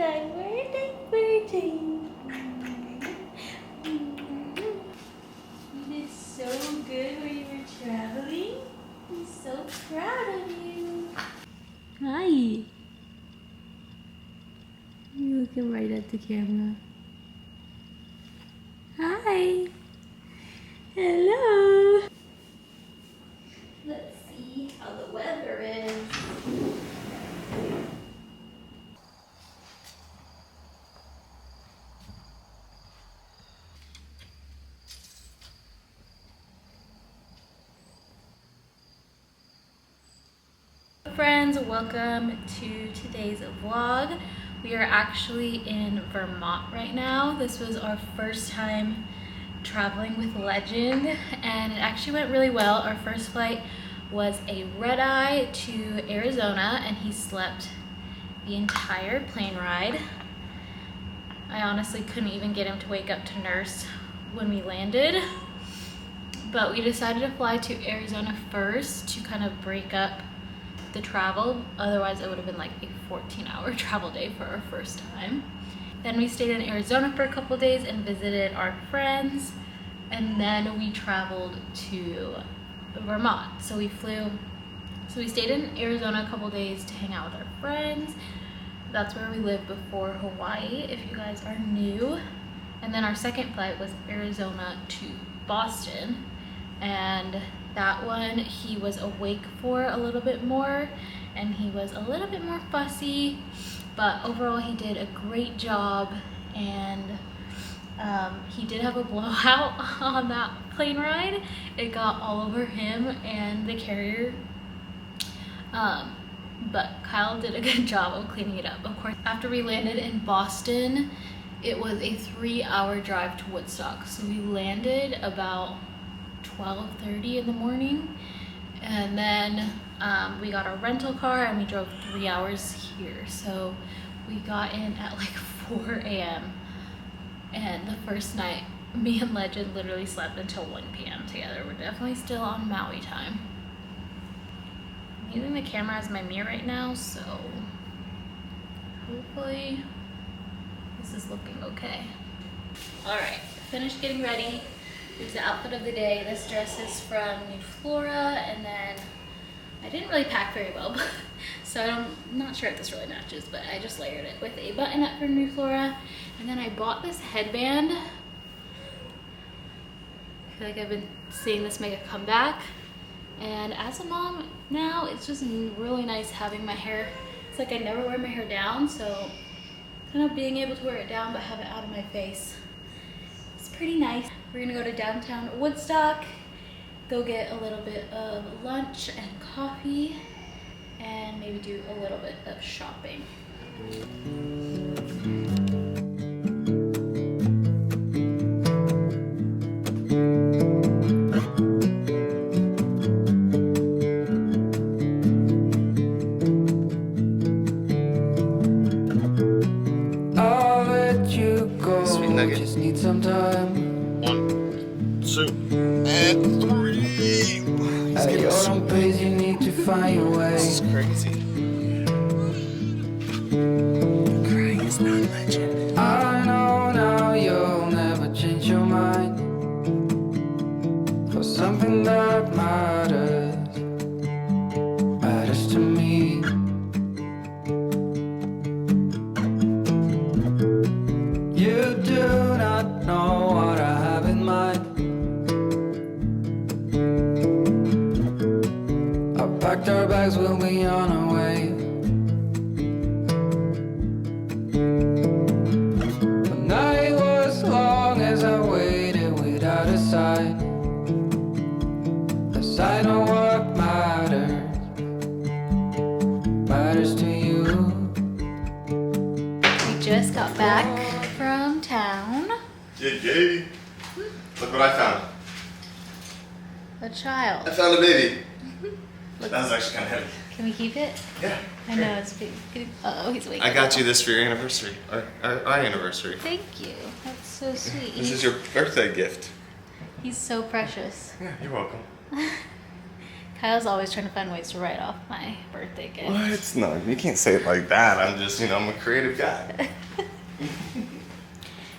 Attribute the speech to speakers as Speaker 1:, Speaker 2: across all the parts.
Speaker 1: diaper. You did so good when you were traveling. I'm so proud of you. Hi. You're looking right at the camera. Hi. Hello. Let's see how the weather is. Friends, welcome to today's vlog. We are actually in Vermont right now. This was our first time traveling with Legend and it actually went really well. Our first flight was a red-eye to Arizona and he slept the entire plane ride. I honestly couldn't even get him to wake up to nurse when we landed, but we decided to fly to Arizona first to kind of break up the travel. Otherwise it would have been like a 14-hour travel day for our first time. Then we stayed in Arizona for a couple days and visited our friends, and then we traveled to Vermont. So we stayed in Arizona a couple days to hang out with our friends. That's where we lived before Hawaii, if you guys are new. And then our second flight was Arizona to Boston, and that one he was awake for a little bit more and he was a little bit more fussy, but overall he did a great job. And he did have a blowout on that plane ride. It got all over him and the carrier, but Kyle did a good job of cleaning it up. Of course, after we landed in Boston, it was a 3-hour drive to Woodstock. So we landed about 12:30 in the morning, and then we got a rental car and we drove 3 hours here. So we got in at like 4 a.m. and the first night me and Legend literally slept until 1 p.m. together. We're definitely still on Maui time. I'm using the camera as my mirror right now, so hopefully this is looking okay. All right, finished getting ready. Here's the outfit of the day. This dress is from New Flora, and then I didn't really pack very well, so I'm not sure if this really matches, but I just layered it with a button up from New Flora. And then I bought this headband. I feel like I've been seeing this make a comeback. And as a mom now, it's just really nice having my hair. It's like I never wear my hair down, so kind of being able to wear it down but have it out of my face. It's pretty nice. We're gonna go to downtown Woodstock, go get a little bit of lunch and coffee, and maybe do a little bit of shopping.
Speaker 2: I'll let you go.
Speaker 3: Sweet nugget.
Speaker 2: Just need some time.
Speaker 3: 1, 2, and 3.
Speaker 2: At your own pace, you need to find your way.
Speaker 3: This is crazy. Crying is not Legend.
Speaker 2: I know now you'll never change your mind for something that matters to me. You do not know what I have in mind. I packed our bags, we'll be on our way. The night was long as I waited without a sign. 'Cause I know what matters to you.
Speaker 1: We just got back from town.
Speaker 3: Yay. Look what I found.
Speaker 1: A child.
Speaker 3: I found a baby.
Speaker 1: Look,
Speaker 3: That was actually kind of heavy.
Speaker 1: can we keep it?
Speaker 3: Yeah.
Speaker 1: I know it's big. Uh-oh, he's awake.
Speaker 3: I got you this for your anniversary, or our anniversary.
Speaker 1: Thank you. That's so sweet.
Speaker 3: This is your birthday gift.
Speaker 1: He's so precious.
Speaker 3: Yeah, you're welcome.
Speaker 1: Kyle's always trying to find ways to write off my birthday gift.
Speaker 3: What? No, you can't say it like that. I'm just, I'm a creative guy.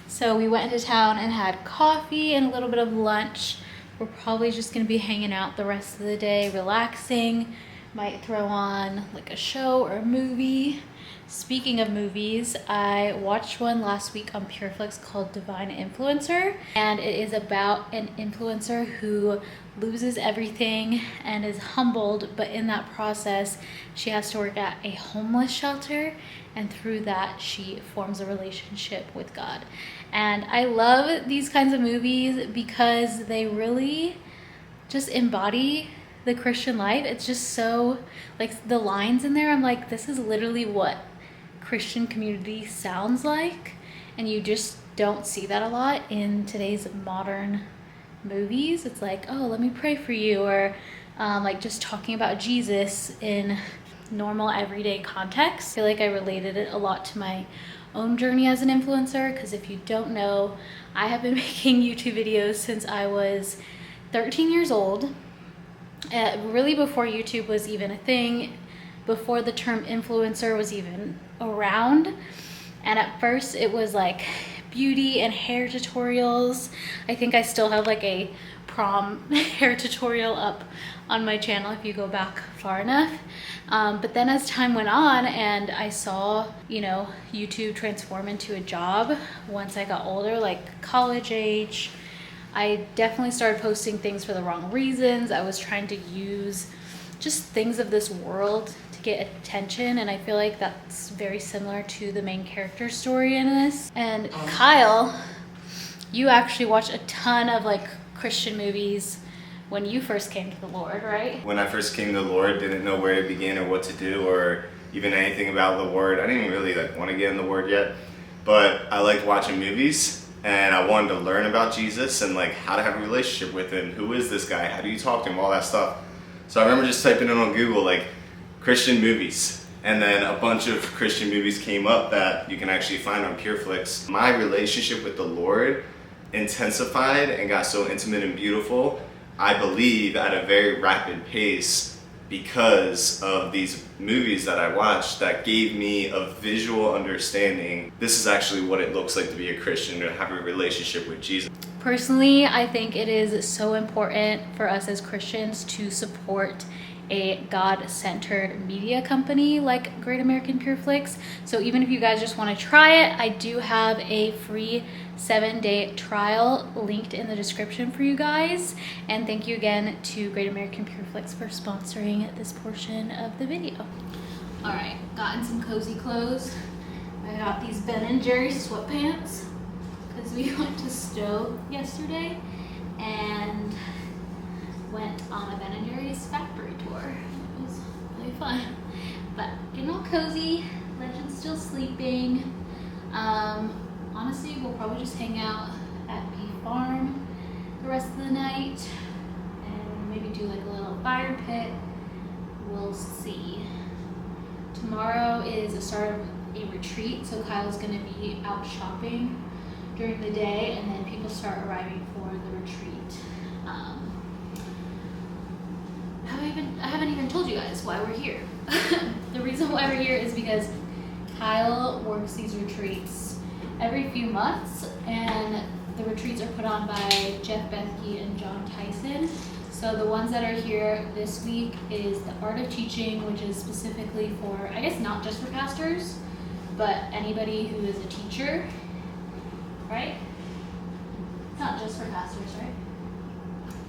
Speaker 1: So we went into town and had coffee and a little bit of lunch. We're probably just gonna be hanging out the rest of the day, relaxing. Might throw on like a show or a movie. Speaking of movies, I watched one last week on Pureflix called Divine Influencer, and it is about an influencer who loses everything and is humbled, but in that process, she has to work at a homeless shelter, and through that, she forms a relationship with God. And I love these kinds of movies because they really just embody the Christian life. It's just so, like, the lines in there, I'm like, this is literally what Christian community sounds like, and you just don't see that a lot in today's modern movies. It's like, oh, let me pray for you, or like just talking about Jesus in normal everyday context. I feel like I related it a lot to my own journey as an influencer, because if you don't know, I have been making YouTube videos since I was 13 years old, really before YouTube was even a thing, before the term influencer was even around. And at first it was like beauty and hair tutorials. I think I still have like a prom hair tutorial up on my channel if you go back far enough. But then as time went on and I saw, YouTube transform into a job once I got older, like college age, I definitely started posting things for the wrong reasons. I was trying to use just things of this world to get attention, and I feel like that's very similar to the main character story in this. And Kyle, you actually watched a ton of like Christian movies when you first came to the Lord, right?
Speaker 3: When I first came to the Lord, didn't know where to begin or what to do or even anything about the Word. I didn't really want to get in the Word yet, but I liked watching movies, and I wanted to learn about Jesus and how to have a relationship with him. Who is this guy? How do you talk to him? All that stuff. So I remember just typing in on Google Christian movies, and then a bunch of Christian movies came up that you can actually find on Pureflix. My relationship with the Lord intensified and got so intimate and beautiful, I believe, at a very rapid pace because of these movies that I watched that gave me a visual understanding. This is actually what it looks like to be a Christian, to have a relationship with Jesus.
Speaker 1: Personally, I think it is so important for us as Christians to support a God-centered media company like Great American Pureflix. So even if you guys just want to try it, I do have a free 7-day trial linked in the description for you guys. And thank you again to Great American Pureflix for sponsoring this portion of the video. All right, got in some cozy clothes. I got these Ben & Jerry's sweatpants because we went to Stowe yesterday and went on a Ben & Jerry's factory tour. It was really fun. But getting all cozy, Legend's still sleeping. Honestly, we'll probably just hang out at Bee Farm the rest of the night and maybe do a little fire pit. We'll see. Tomorrow is the start of a retreat, so Kyle's gonna be out shopping during the day, and then people start arriving for the retreat. I haven't even told you guys why we're here. The reason why we're here is because Kyle works these retreats every few months, and the retreats are put on by Jeff Bethke and John Tyson. So the ones that are here this week is the Art of Teaching, which is specifically for, I guess not just for pastors, but anybody who is a teacher, right? It's not just for pastors, right?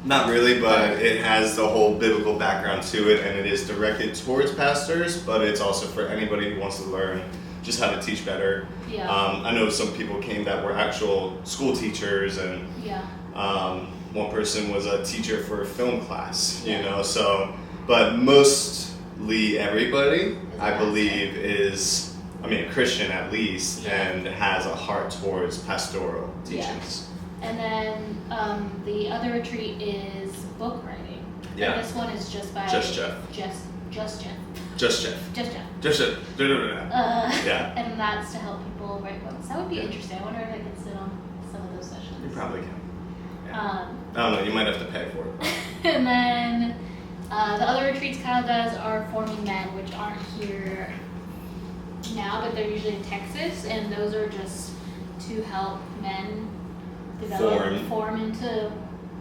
Speaker 3: Not really, but it has the whole biblical background to it, and it is directed towards pastors, but it's also for anybody who wants to learn just how to teach better.
Speaker 1: Yeah.
Speaker 3: I know some people came that were actual school teachers, and one person was a teacher for a film class, so, but mostly everybody, I believe, is, a Christian at least, and has a heart towards pastoral teachings.
Speaker 1: And then the other retreat is book writing.
Speaker 3: Yeah.
Speaker 1: And this one is just by
Speaker 3: Just Jeff.
Speaker 1: Just Jeff.
Speaker 3: Just Jeff.
Speaker 1: Just Jeff.
Speaker 3: Just Jeff. Yeah.
Speaker 1: And that's to help people write books. That would be interesting. I wonder if I could sit on some of those sessions.
Speaker 3: You probably can. Yeah. I don't know. You might have to pay for it.
Speaker 1: And then The other retreats Kyle does are forming men, which aren't here now, but they're usually in Texas, and those are just to help men form into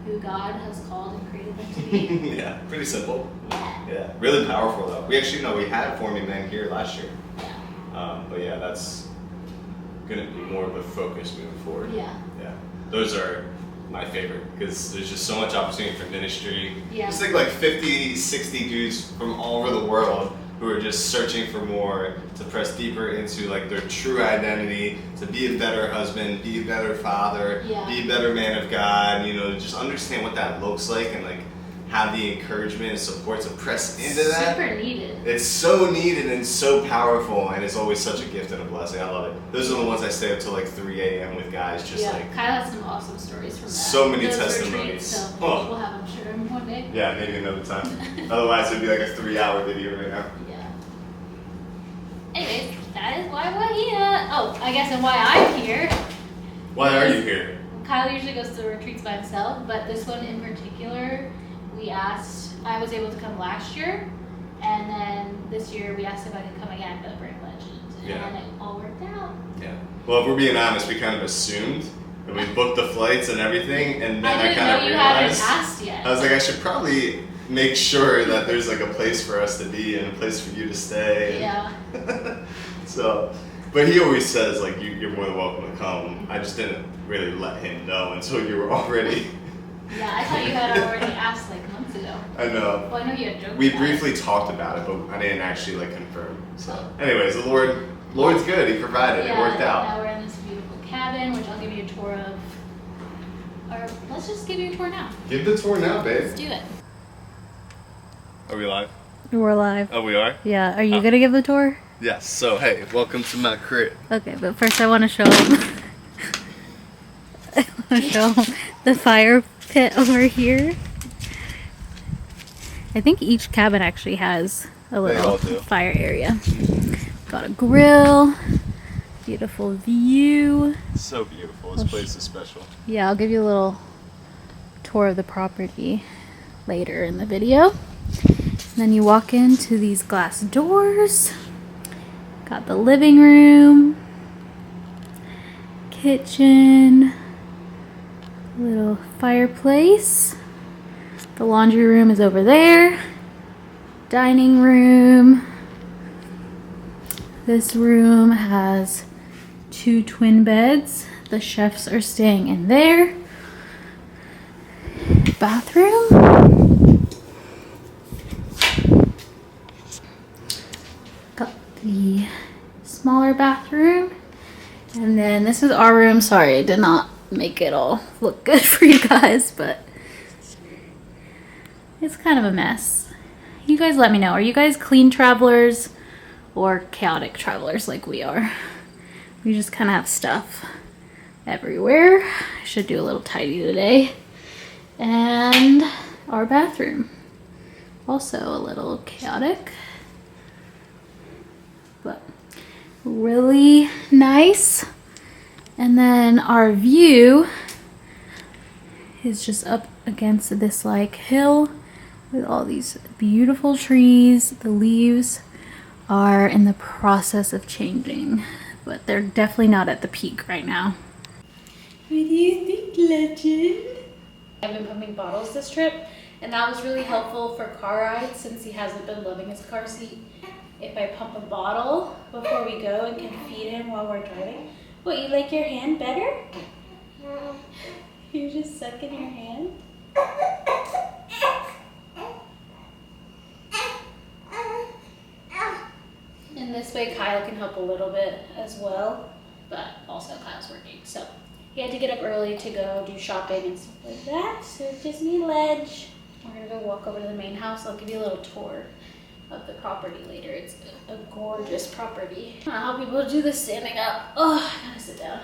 Speaker 1: who God has called and created them to be.
Speaker 3: Yeah, pretty simple.
Speaker 1: Yeah.
Speaker 3: Yeah, really powerful though. We actually know we had forming men here last year.
Speaker 1: Yeah.
Speaker 3: But yeah, that's gonna be more of a focus moving forward.
Speaker 1: Yeah.
Speaker 3: Yeah. Those are my favorite because there's just so much opportunity for ministry.
Speaker 1: Yeah.
Speaker 3: Just think like 50, 60 dudes from all over the world who are just searching for more to press deeper into like their true identity, to be a better husband, be a better father,
Speaker 1: Yeah.
Speaker 3: be a better man of God, you know, just understand what that looks like and like have the encouragement and support to press into that.
Speaker 1: Super needed.
Speaker 3: It's so needed and so powerful, and it's always such a gift and a blessing. I love it. Those are the ones I stay up till like 3 a.m. with guys, just like
Speaker 1: Kyle has some awesome stories from that.
Speaker 3: so many
Speaker 1: Those
Speaker 3: testimonies.
Speaker 1: retreats, so
Speaker 3: Oh.
Speaker 1: we'll have them share them one day.
Speaker 3: Yeah, maybe another time. Otherwise, it'd be like a 3-hour video right now.
Speaker 1: Yeah. Anyways, that is why we're here. Oh, I guess and why I'm here.
Speaker 3: Why are you here?
Speaker 1: Kyle usually goes to retreats by himself, but this one in particular, we asked. I was able to come last year, and then this year we asked if I could come again, but bring Legends, and it all worked out.
Speaker 3: Yeah. Well, if we're being honest, we kind of assumed, and we booked the flights and everything, and then I
Speaker 1: didn't
Speaker 3: kind
Speaker 1: know
Speaker 3: of
Speaker 1: you hadn't
Speaker 3: realized.
Speaker 1: asked yet.
Speaker 3: I was like, I should probably make sure that there's like a place for us to be and a place for you to stay.
Speaker 1: Yeah.
Speaker 3: So, but he always says like you're more than welcome to come. I just didn't really let him know until you were already.
Speaker 1: Yeah, I thought you had already asked like months ago.
Speaker 3: I know.
Speaker 1: Well, I know you had joked
Speaker 3: We
Speaker 1: about
Speaker 3: briefly
Speaker 1: it.
Speaker 3: talked about it, but I didn't actually like confirm. So, anyways, the Lord's good. He provided.
Speaker 1: Yeah,
Speaker 3: It worked
Speaker 1: Now
Speaker 3: out.
Speaker 1: we're in this beautiful cabin, which I'll give you a tour of. Or let's just give you a tour now.
Speaker 3: Give the tour now, babe.
Speaker 1: Let's do it.
Speaker 3: Are we live?
Speaker 4: We're live.
Speaker 3: Oh, we are?
Speaker 4: Yeah, are you gonna give the tour?
Speaker 3: Yes. So, hey, welcome to my crib.
Speaker 4: Okay, but first I want to show them. I want to show 'em the fire pit over here. I think each cabin actually has a
Speaker 3: all
Speaker 4: little
Speaker 3: do.
Speaker 4: fire area. Got a grill, beautiful view.
Speaker 3: So beautiful. This place is special.
Speaker 4: Yeah, I'll give you a little tour of the property later in the video. And then you walk into these glass doors. Got the living room, kitchen, little fireplace. The laundry room is over there. Dining room. This room has 2 twin beds. The chefs are staying in there. Bathroom. Got the smaller bathroom. And then this is our room. Sorry, I did not make it all look good for you guys, but it's kind of a mess. You guys let me know. Are you guys clean travelers or chaotic travelers like we are? We just kind of have stuff everywhere. I should do a little tidy today. And our bathroom. Also a little chaotic, but really nice. And then our view is just up against this like hill with all these beautiful trees. The leaves are in the process of changing, but they're definitely not at the peak right now. What do you think, Legend?
Speaker 1: I've been pumping bottles this trip, and that was really helpful for car rides since he hasn't been loving his car seat. If I pump a bottle before we go and can feed him while we're driving. What, you like your hand better? You're just sucking your hand? And this way Kyle can help a little bit as well, but also Kyle's working, so he had to get up early to go do shopping and stuff like that. So it's just me and Ledge. We're gonna go walk over to the main house. I'll give you a little tour of the property later. It's a gorgeous property. I help people do this standing up. Oh, I gotta sit down.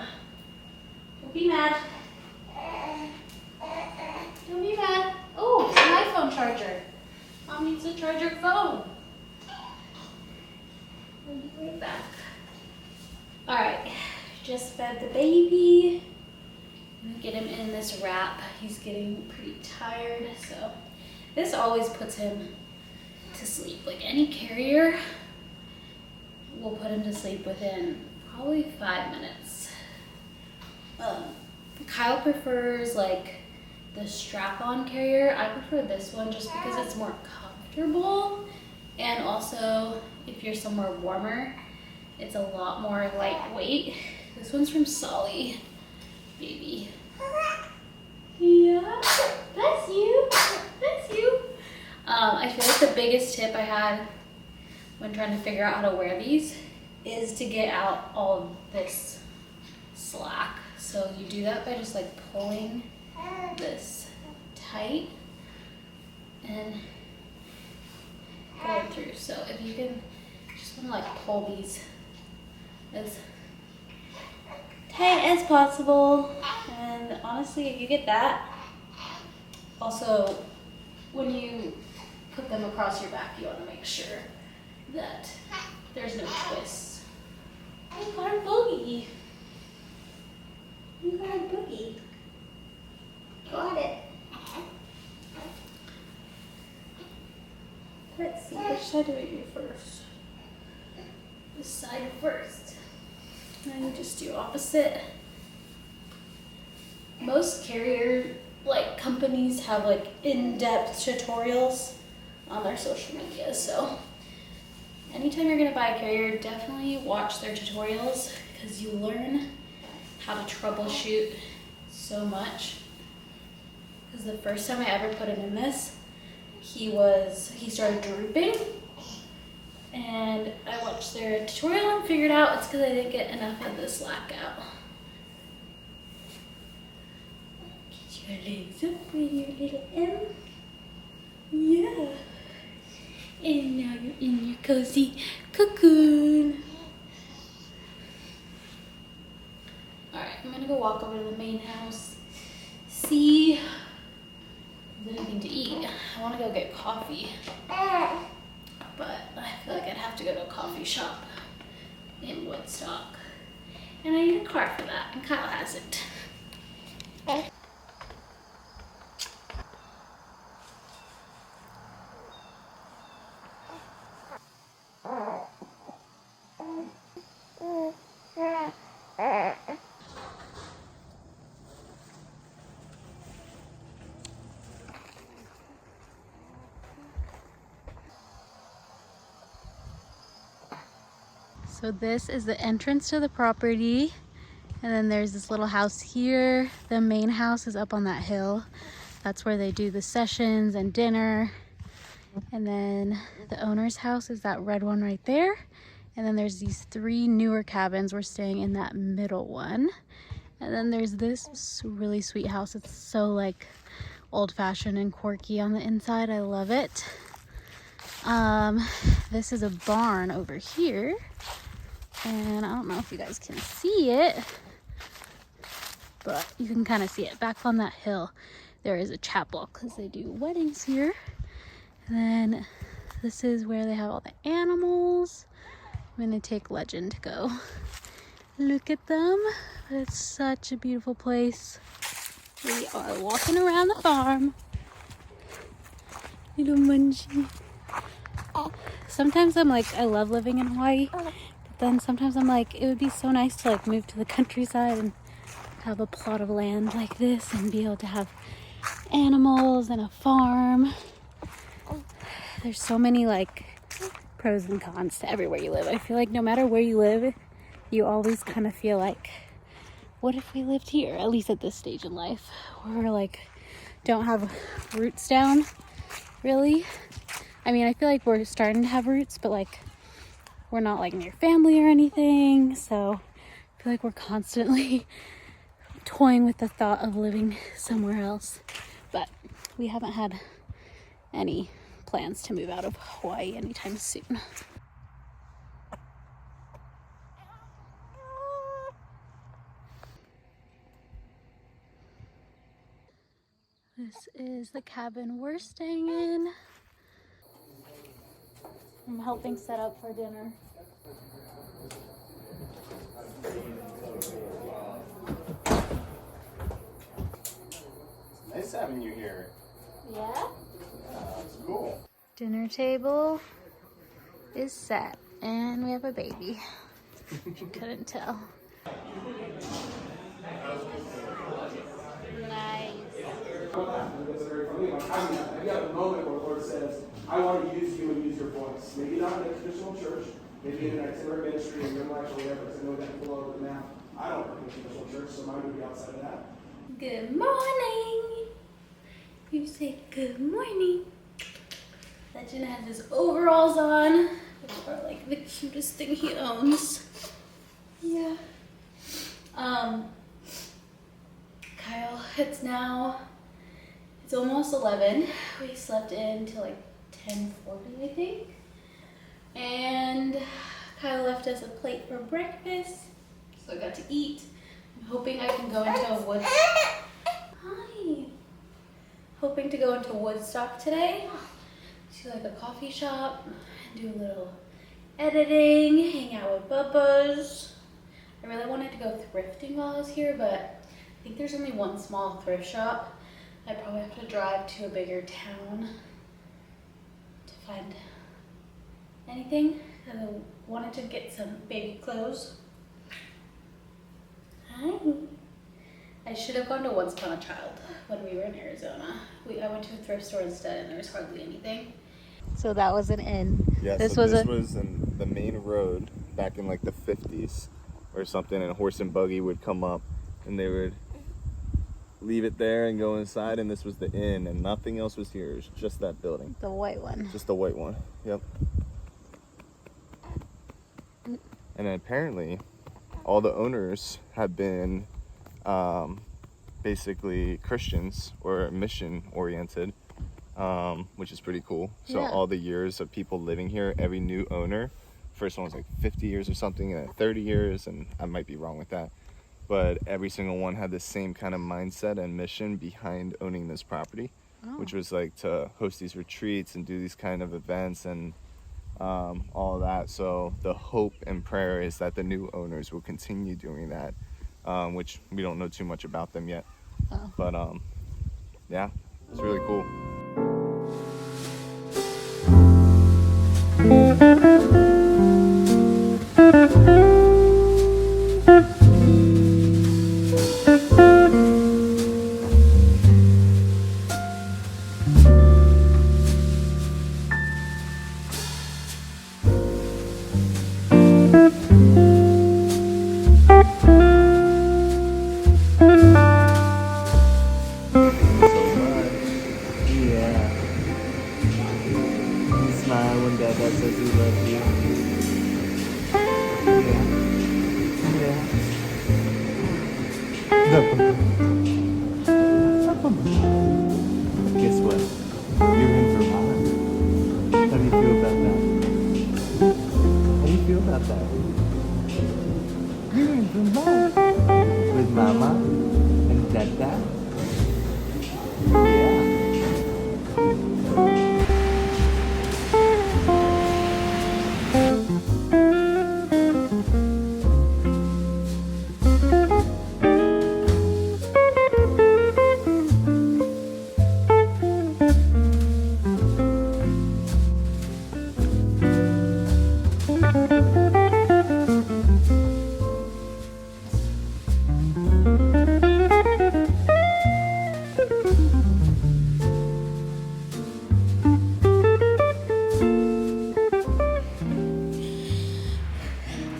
Speaker 1: Don't be mad. Don't be mad. Oh, it's an iPhone charger. Mom needs to charge her phone. I'll be right back. All right, just fed the baby. I'm gonna get him in this wrap. He's getting pretty tired, so this always puts him to sleep. Like any carrier will put him to sleep within probably 5 minutes. Kyle prefers like the strap-on carrier. I prefer this one just because it's more comfortable, and also if you're somewhere warmer, it's a lot more lightweight. This one's from Solly, baby. Yeah, that's you. That's you. I feel like the biggest tip I had when trying to figure out how to wear these is to get out all this slack. So you do that by just like pulling this tight and going through. So if you can just want to like pull these as tight as possible, and honestly, if you get that, also when you put them across your back, you want to make sure that there's no twists. You got a boogie. You got a boogie. Got it. Let's see, which side do we do first? This side first. And then you just do opposite. Most carrier like companies have like in-depth tutorials on their social media, so anytime you're gonna buy a carrier, definitely watch their tutorials because you learn how to troubleshoot so much. Because the first time I ever put him in this, he started drooping, and I watched their tutorial and figured out it's because I didn't get enough of the slack out. Get your legs up with your little M. Yeah. And now you're in your cozy cocoon. Alright, I'm gonna go walk over to the main house, see if there's anything to eat. I wanna go get coffee, but I feel like I'd have to go to a coffee shop in Woodstock. And I need a car for that, and Kyle hasn't.
Speaker 4: So this is the entrance to the property, and then there's this little house here. The main house is up on that hill. That's where they do the sessions and dinner. And then the owner's house is that red one right there. And then there's these 3 newer cabins. We're staying in that middle one. And then there's this really sweet house. It's so like old-fashioned and quirky on the inside. I love it. This is a barn over here. And I don't know if you guys can see it, but you can kind of see it. Back on that hill, there is a chapel because they do weddings here. And then this is where they have all the animals. I'm gonna take Legend to go look at them. But it's such a beautiful place. We are walking around the farm. Little munchie. Sometimes I'm like, I love living in Hawaii. Then sometimes I'm like, it would be so nice to like move to the countryside and have a plot of land like this and be able to have animals and a farm. There's so many like pros and cons to everywhere you live. I feel like no matter where you live, you always kind of feel like, what if we lived here? At least at this stage in life, where we're like, don't have roots down, really. I mean, I feel like we're starting to have roots, but like, we're not like near family or anything, so I feel like we're constantly toying with the thought of living somewhere else. But we haven't had any plans to move out of Hawaii anytime soon. This is the cabin we're staying in. I'm helping set up for dinner.
Speaker 3: Nice having you here.
Speaker 1: Yeah?
Speaker 4: Dinner table is set, and we have a baby. If you couldn't tell. Nice.
Speaker 5: Have you had a moment where the Lord says, I want to use you and use your voice? Maybe not in a traditional church, maybe in an itinerant ministry in your life or whatever, because I know that people all over the map. I don't work in a traditional church, so mine would be outside of that.
Speaker 4: Good morning. You say good morning. Legend has his overalls on, which are like the cutest thing he owns. Yeah. Kyle, it's almost 11. We slept in till like 10:40, I think. And Kyle left us a plate for breakfast, so I got to eat. I'm hoping I can go into a Hoping to go into Woodstock today, to like a coffee shop, and do a little editing, hang out with Bubba's. I really wanted to go thrifting while I was here, but I think there's only one small thrift shop. I probably have to drive to a bigger town to find anything. And I wanted to get some baby clothes. Hi. I should have gone to Once Upon a Child when we were in Arizona. I went to a thrift store instead, and there was hardly anything. So that was an inn.
Speaker 3: Yeah,
Speaker 4: this
Speaker 3: was
Speaker 4: was
Speaker 3: in the main road back in like the 50s or something, and a horse and buggy would come up and they would leave it there and go inside, and this was the inn, and nothing else was here. It was just that building.
Speaker 4: the white one.
Speaker 3: Just the white one. Yep. And then apparently all the owners have been basically Christians or mission oriented, which is pretty cool. So
Speaker 4: Yeah.
Speaker 3: all the years of people living here, every new owner, first one was like 50 years or something, and then 30 years, and I might be wrong with that, but every single one had the same kind of mindset and mission behind owning this property, which was like to host these retreats and do these kind of events and all of that. So the hope and prayer is that the new owners will continue doing that, which we don't know too much about them yet. But yeah, it's really cool. Guess what? You're in Vermont. How do you feel about that? How do you feel about that? You're in Vermont with Mama and Dada. Yeah.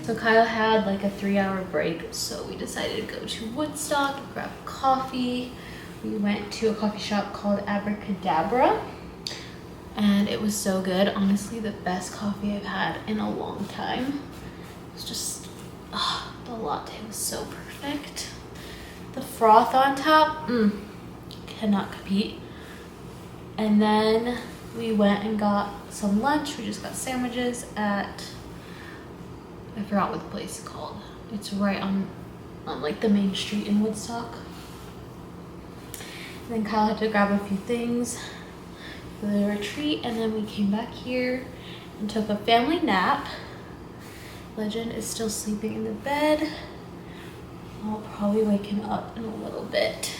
Speaker 4: So Kyle had like a 3-hour break, so we decided to go to Woodstock and grab coffee. We went to a coffee shop called Abracadabra, and it was so good. Honestly, the best coffee I've had in a long time. It was just, the latte was so perfect. The froth on top, cannot compete. And then we went and got some lunch. We just got sandwiches at, I forgot what the place is called. It's right on like the main street in Woodstock. And then Kyle had to grab a few things for the retreat, and then we came back here and took a family nap. Legend is still sleeping in the bed. I'll probably wake him up in a little bit.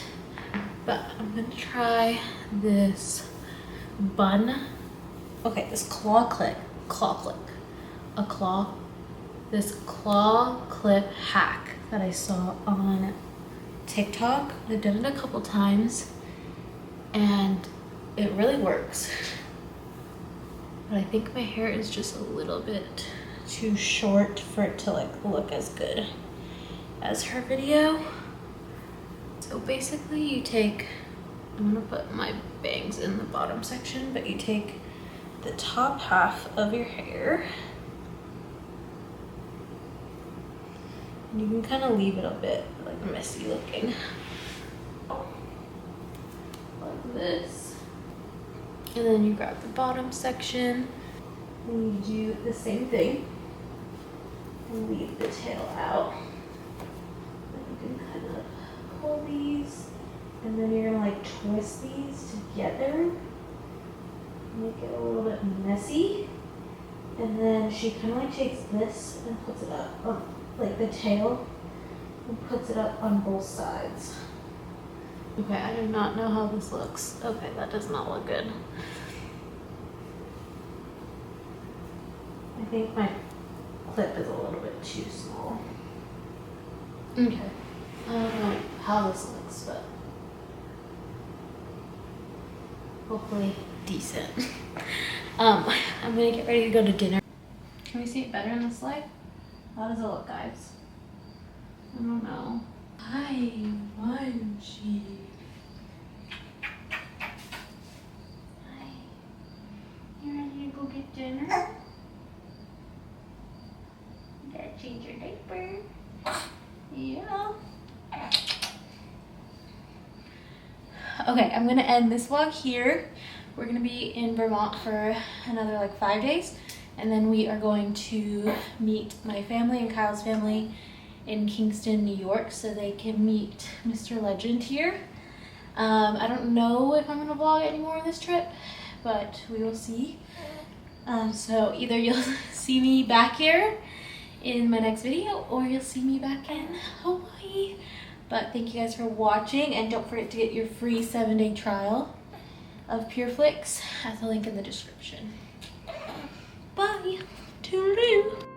Speaker 4: But I'm gonna try this bun
Speaker 1: okay, this claw clip hack that I saw on TikTok. I've done it a couple times and it really works. But I think my hair is just a little bit too short for it to like look as good as her video. So basically you take, I'm gonna put my bangs in the bottom section, but you take the top half of your hair and you can kind of leave it a bit like messy looking, like this. And then you grab the bottom section and you do the same thing and leave the tail out. Then you can kind of pull these and then you're gonna like twist these together, make it a little bit messy. And then she kind of like takes this and puts it up on like the tail and puts it up on both sides. Okay, I do not know how this looks. Okay, that does not look good. I think my clip is a little bit too small. Okay, I don't know how this looks, but hopefully decent. I'm gonna get ready to go to dinner. Can we see it better in this light? How does it look, guys? I don't know. Hi, Munchie. Hi. You ready to go get dinner? You gotta change your diaper. Yeah. Okay, I'm gonna end this vlog here. We're gonna be in Vermont for another like 5 days. And then we are going to meet my family and Kyle's family in Kingston, New York, so they can meet Mr. Legend here. I don't know if I'm gonna vlog anymore on this trip, but we will see. So either you'll see me back here in my next video or you'll see me back in Hawaii. But thank you guys for watching, and don't forget to get your free 7-day trial of PureFlix at the link in the description. Bye. Toodaloo.